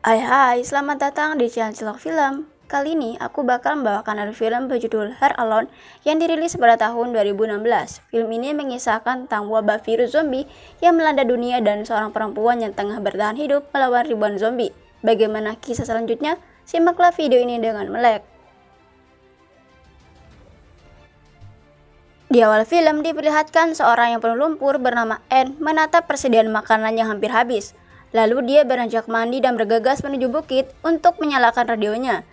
Hai, selamat datang di channel Cilok Film. Kali ini aku bakal membawakan review film berjudul Her Alone yang dirilis pada tahun 2016. Film ini mengisahkan tentang wabah virus zombie yang melanda dunia dan seorang perempuan yang tengah bertahan hidup melawan ribuan zombie. Bagaimana kisah selanjutnya? Simaklah video ini dengan melek. Di awal film diperlihatkan seorang yang penuh lumpur bernama Anne menatap persediaan makanan yang hampir habis. Lalu dia beranjak mandi dan bergegas menuju bukit untuk menyalakan radionya.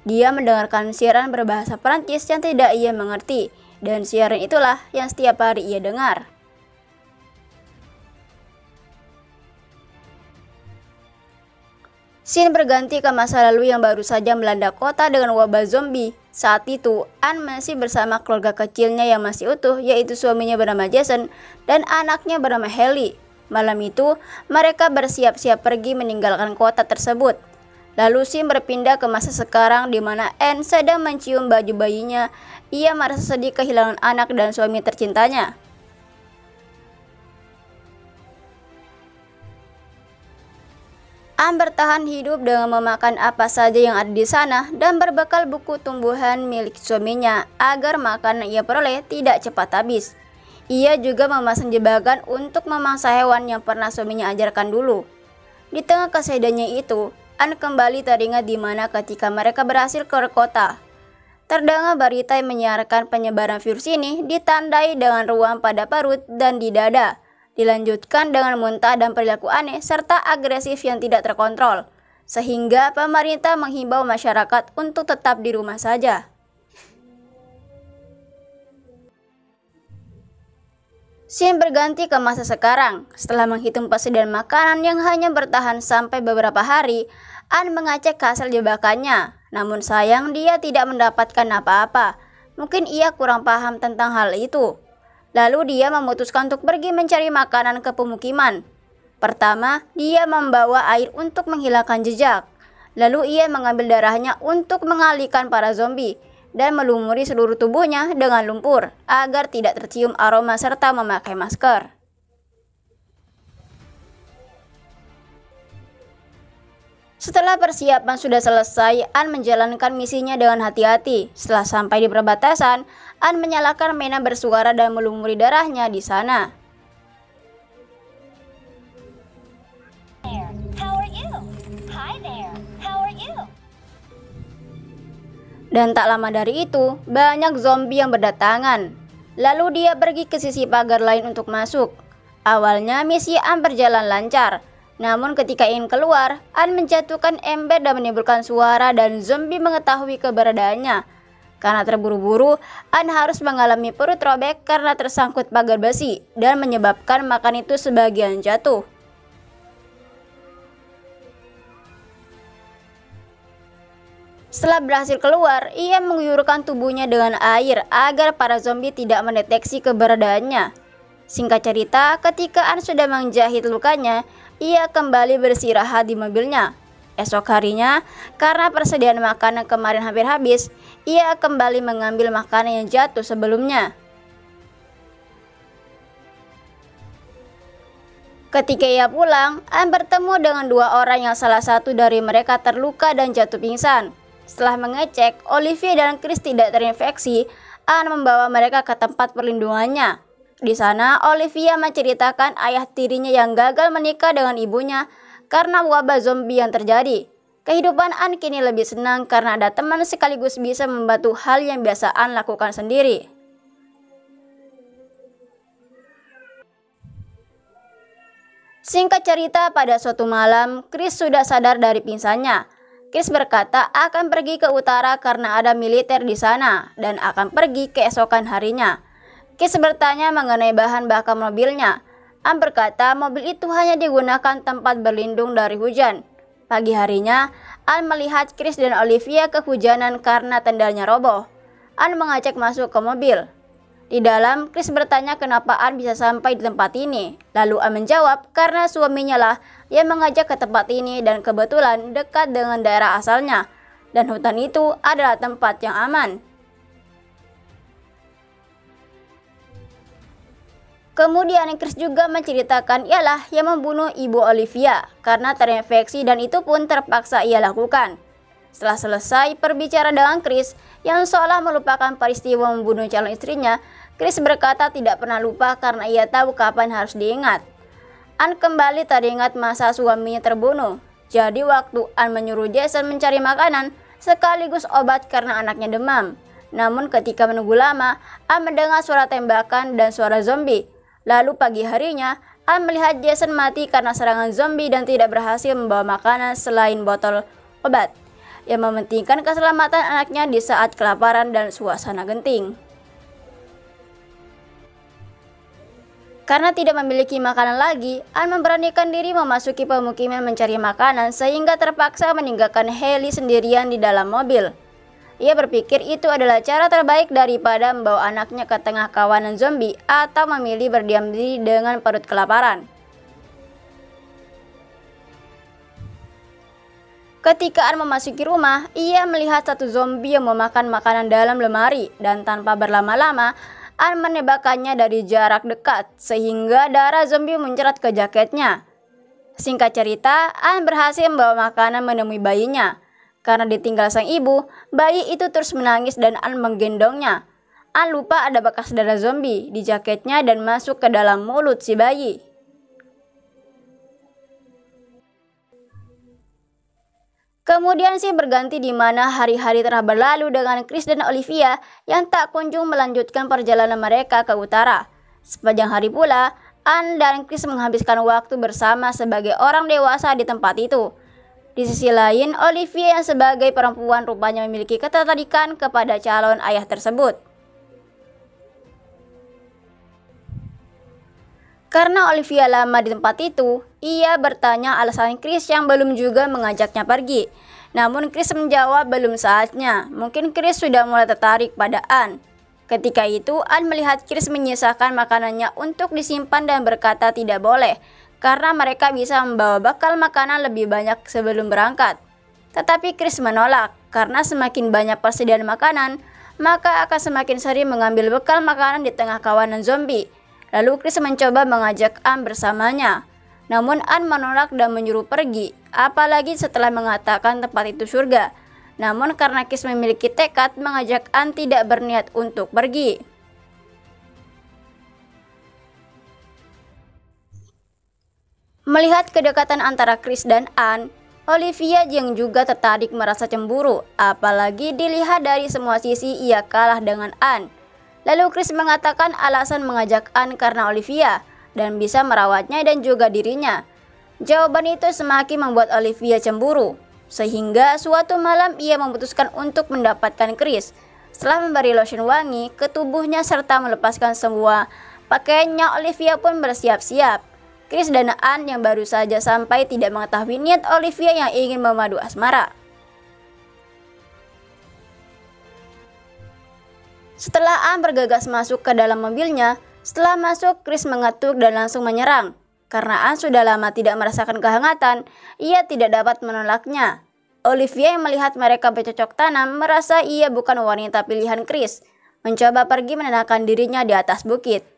Dia mendengarkan siaran berbahasa Perancis yang tidak ia mengerti, dan siaran itulah yang setiap hari ia dengar. Scene berganti ke masa lalu yang baru saja melanda kota dengan wabah zombie. Saat itu, Anne masih bersama keluarga kecilnya yang masih utuh, yaitu suaminya bernama Jason dan anaknya bernama Haley. Malam itu, mereka bersiap-siap pergi meninggalkan kota tersebut. Lalu scene berpindah ke masa sekarang di mana Anne sedang mencium baju bayinya. Ia merasa sedih kehilangan anak dan suami tercintanya. Anne bertahan hidup dengan memakan apa saja yang ada di sana dan berbekal buku tumbuhan milik suaminya agar makanan ia peroleh tidak cepat habis. Ia juga memasang jebakan untuk memangsa hewan yang pernah suaminya ajarkan dulu. Di tengah kesedihannya itu, Anne kembali teringat di mana ketika mereka berhasil keluar kota. Terdengar berita yang menyiarkan penyebaran virus ini ditandai dengan ruam pada perut dan di dada. Dilanjutkan dengan muntah dan perilaku aneh serta agresif yang tidak terkontrol. Sehingga pemerintah menghimbau masyarakat untuk tetap di rumah saja. Scene berganti ke masa sekarang. Setelah menghitung persediaan makanan yang hanya bertahan sampai beberapa hari, Anne mengecek hasil jebakannya. Namun sayang dia tidak mendapatkan apa-apa. Mungkin ia kurang paham tentang hal itu. Lalu dia memutuskan untuk pergi mencari makanan ke pemukiman. Pertama, dia membawa air untuk menghilangkan jejak. Lalu ia mengambil darahnya untuk mengalihkan para zombie dan melumuri seluruh tubuhnya dengan lumpur agar tidak tercium aroma serta memakai masker. Setelah persiapan sudah selesai, Anne menjalankan misinya dengan hati-hati. Setelah sampai di perbatasan, Anne menyalakan mainan bersuara dan melumuri darahnya di sana. Dan tak lama dari itu, banyak zombie yang berdatangan. Lalu dia pergi ke sisi pagar lain untuk masuk. Awalnya misi Anne berjalan lancar. Namun ketika ingin keluar, Anne menjatuhkan ember dan menimbulkan suara dan zombie mengetahui keberadaannya. Karena terburu-buru, Anne harus mengalami perut robek karena tersangkut pagar besi dan menyebabkan makan itu sebagian jatuh. Setelah berhasil keluar, ia mengguyurkan tubuhnya dengan air agar para zombie tidak mendeteksi keberadaannya. Singkat cerita, ketika Anne sudah menjahit lukanya, ia kembali beristirahat di mobilnya. Esok harinya, karena persediaan makanan kemarin hampir habis, ia kembali mengambil makanan yang jatuh sebelumnya. Ketika ia pulang, Anne bertemu dengan dua orang yang salah satu dari mereka terluka dan jatuh pingsan. Setelah mengecek, Olivia dan Chris tidak terinfeksi. Anne membawa mereka ke tempat perlindungannya. Di sana, Olivia menceritakan ayah tirinya yang gagal menikah dengan ibunya karena wabah zombie yang terjadi. Kehidupan Anne kini lebih senang karena ada teman sekaligus bisa membantu hal yang biasa Anne lakukan sendiri. Singkat cerita, pada suatu malam, Chris sudah sadar dari pingsannya. Chris berkata akan pergi ke utara karena ada militer di sana dan akan pergi keesokan harinya. Chris bertanya mengenai bahan bakar mobilnya. Anne berkata mobil itu hanya digunakan tempat berlindung dari hujan. Pagi harinya, Anne melihat Chris dan Olivia kehujanan karena tendanya roboh. Anne mengajak masuk ke mobil. Di dalam, Chris bertanya kenapa Anne bisa sampai di tempat ini. Lalu Anne menjawab karena suaminya lah yang mengajak ke tempat ini dan kebetulan dekat dengan daerah asalnya. Dan hutan itu adalah tempat yang aman. Kemudian Chris juga menceritakan ialah yang membunuh ibu Olivia karena terinfeksi dan itu pun terpaksa ia lakukan. Setelah selesai berbicara dengan Chris yang seolah melupakan peristiwa membunuh calon istrinya, Chris berkata tidak pernah lupa karena ia tahu kapan harus diingat. Ann kembali teringat masa suaminya terbunuh. Jadi waktu Ann menyuruh Jason mencari makanan sekaligus obat karena anaknya demam. Namun ketika menunggu lama, Ann mendengar suara tembakan dan suara zombie. Lalu pagi harinya, Ann melihat Jason mati karena serangan zombie dan tidak berhasil membawa makanan selain botol obat, yang mementingkan keselamatan anaknya di saat kelaparan dan suasana genting. Karena tidak memiliki makanan lagi, Ann memberanikan diri memasuki pemukiman mencari makanan sehingga terpaksa meninggalkan Haley sendirian di dalam mobil. Ia berpikir itu adalah cara terbaik daripada membawa anaknya ke tengah kawanan zombie atau memilih berdiam diri dengan perut kelaparan. Ketika Ann memasuki rumah, ia melihat satu zombie yang memakan makanan dalam lemari dan tanpa berlama-lama, Ann menembakkannya dari jarak dekat sehingga darah zombie mencerat ke jaketnya. Singkat cerita, Ann berhasil membawa makanan menemui bayinya. Karena ditinggal sang ibu, bayi itu terus menangis dan Ann menggendongnya. Ann lupa ada bekas darah zombie di jaketnya dan masuk ke dalam mulut si bayi. Kemudian sih berganti di mana hari-hari telah berlalu dengan Chris dan Olivia yang tak kunjung melanjutkan perjalanan mereka ke utara. Sepanjang hari pula, Ann dan Chris menghabiskan waktu bersama sebagai orang dewasa di tempat itu. Di sisi lain, Olivia yang sebagai perempuan rupanya memiliki ketertarikan kepada calon ayah tersebut. Karena Olivia lama di tempat itu, ia bertanya alasan Chris yang belum juga mengajaknya pergi. Namun Chris menjawab belum saatnya, mungkin Chris sudah mulai tertarik pada Ann. Ketika itu, Ann melihat Chris menyisakan makanannya untuk disimpan dan berkata tidak boleh, karena mereka bisa membawa bekal makanan lebih banyak sebelum berangkat. Tetapi Chris menolak, karena semakin banyak persediaan makanan, maka akan semakin sering mengambil bekal makanan di tengah kawanan zombie. Lalu Chris mencoba mengajak Ann bersamanya. Namun Ann menolak dan menyuruh pergi, apalagi setelah mengatakan tempat itu surga. Namun karena Chris memiliki tekad mengajak Ann tidak berniat untuk pergi. Melihat kedekatan antara Chris dan Ann, Olivia yang juga tertarik merasa cemburu, apalagi dilihat dari semua sisi ia kalah dengan Ann. Lalu Chris mengatakan alasan mengajak Ann karena Olivia, dan bisa merawatnya dan juga dirinya. Jawaban itu semakin membuat Olivia cemburu, sehingga suatu malam ia memutuskan untuk mendapatkan Chris. Setelah memberi lotion wangi ke tubuhnya serta melepaskan semua pakaiannya, Olivia pun bersiap-siap. Chris dan Ann yang baru saja sampai tidak mengetahui niat Olivia yang ingin memadu asmara. Setelah Ann bergegas masuk ke dalam mobilnya, setelah masuk Chris mengetuk dan langsung menyerang. Karena Ann sudah lama tidak merasakan kehangatan, ia tidak dapat menolaknya. Olivia yang melihat mereka bercocok tanam merasa ia bukan wanita pilihan Chris, mencoba pergi menenangkan dirinya di atas bukit.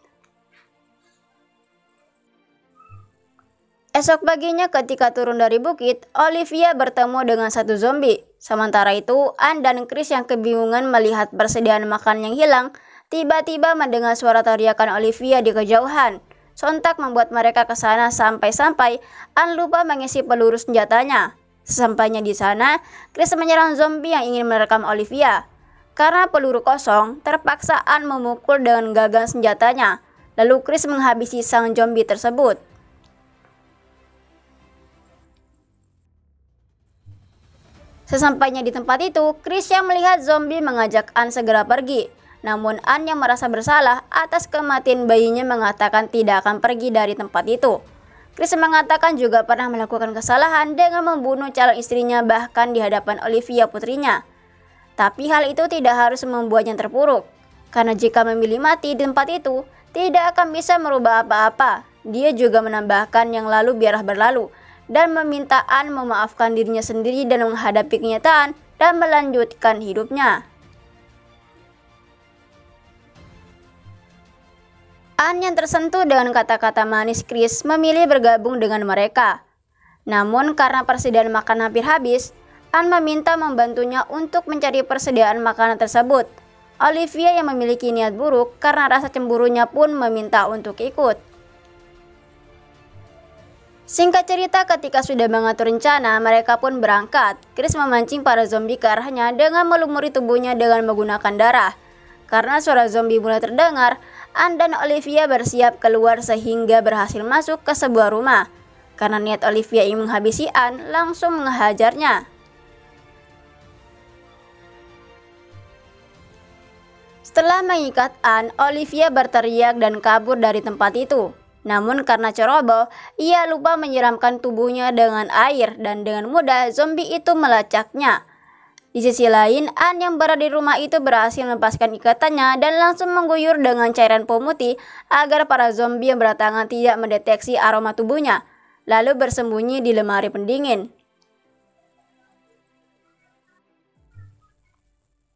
Esok paginya ketika turun dari bukit, Olivia bertemu dengan satu zombie. Sementara itu, Ann dan Chris yang kebingungan melihat persediaan makanan yang hilang, tiba-tiba mendengar suara teriakan Olivia di kejauhan. Sontak membuat mereka ke sana sampai-sampai Ann lupa mengisi peluru senjatanya. Sesampainya di sana, Chris menyerang zombie yang ingin merekam Olivia. Karena peluru kosong, terpaksa Ann memukul dengan gagang senjatanya. Lalu Chris menghabisi sang zombie tersebut. Sesampainya di tempat itu, Chris yang melihat zombie mengajak Ann segera pergi. Namun Ann yang merasa bersalah atas kematian bayinya mengatakan tidak akan pergi dari tempat itu. Chris mengatakan juga pernah melakukan kesalahan dengan membunuh calon istrinya bahkan di hadapan Olivia putrinya. Tapi hal itu tidak harus membuatnya terpuruk. Karena jika memilih mati di tempat itu, tidak akan bisa merubah apa-apa. Dia juga menambahkan yang lalu biarlah berlalu, dan meminta Ann memaafkan dirinya sendiri dan menghadapi kenyataan dan melanjutkan hidupnya. Anne yang tersentuh dengan kata-kata manis Chris memilih bergabung dengan mereka. Namun karena persediaan makan hampir habis, Anne meminta membantunya untuk mencari persediaan makanan tersebut. Olivia yang memiliki niat buruk karena rasa cemburunya pun meminta untuk ikut. Singkat cerita, ketika sudah mengatur rencana, mereka pun berangkat. Chris memancing para zombie ke arahnya dengan melumuri tubuhnya dengan menggunakan darah. Karena suara zombie mulai terdengar, Anne dan Olivia bersiap keluar sehingga berhasil masuk ke sebuah rumah. Karena niat Olivia ingin menghabisi Anne, langsung menghajarnya. Setelah mengikat Anne, Olivia berteriak dan kabur dari tempat itu. Namun karena ceroboh, ia lupa menyiramkan tubuhnya dengan air dan dengan mudah zombie itu melacaknya. Di sisi lain, Anne yang berada di rumah itu berhasil melepaskan ikatannya dan langsung mengguyur dengan cairan pemutih agar para zombie yang berdatangan tidak mendeteksi aroma tubuhnya, lalu bersembunyi di lemari pendingin.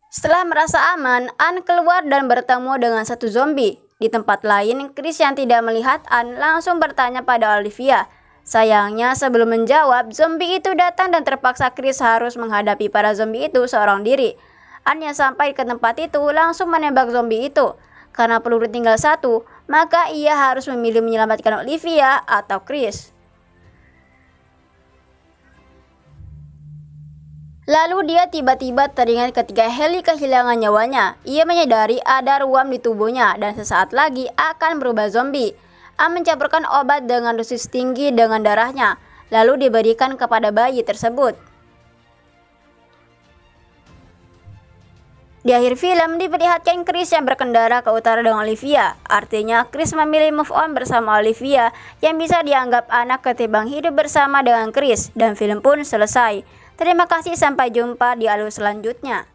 Setelah merasa aman, Anne keluar dan bertemu dengan satu zombie. Di tempat lain, Chris yang tidak melihat Anne langsung bertanya pada Olivia. Sayangnya sebelum menjawab, zombie itu datang dan terpaksa Chris harus menghadapi para zombie itu seorang diri. Anne yang sampai ke tempat itu langsung menembak zombie itu. Karena peluru tinggal satu, maka ia harus memilih menyelamatkan Olivia atau Chris. Lalu dia tiba-tiba teringat ketika Haley kehilangan nyawanya. Ia menyadari ada ruam di tubuhnya dan sesaat lagi akan berubah zombie. Anne mencampurkan obat dengan dosis tinggi dengan darahnya, lalu diberikan kepada bayi tersebut. Di akhir film diperlihatkan Chris yang berkendara ke utara dengan Olivia. Artinya Chris memilih move on bersama Olivia yang bisa dianggap anak ketimbang hidup bersama dengan Chris, dan film pun selesai. Terima kasih, sampai jumpa di alur selanjutnya.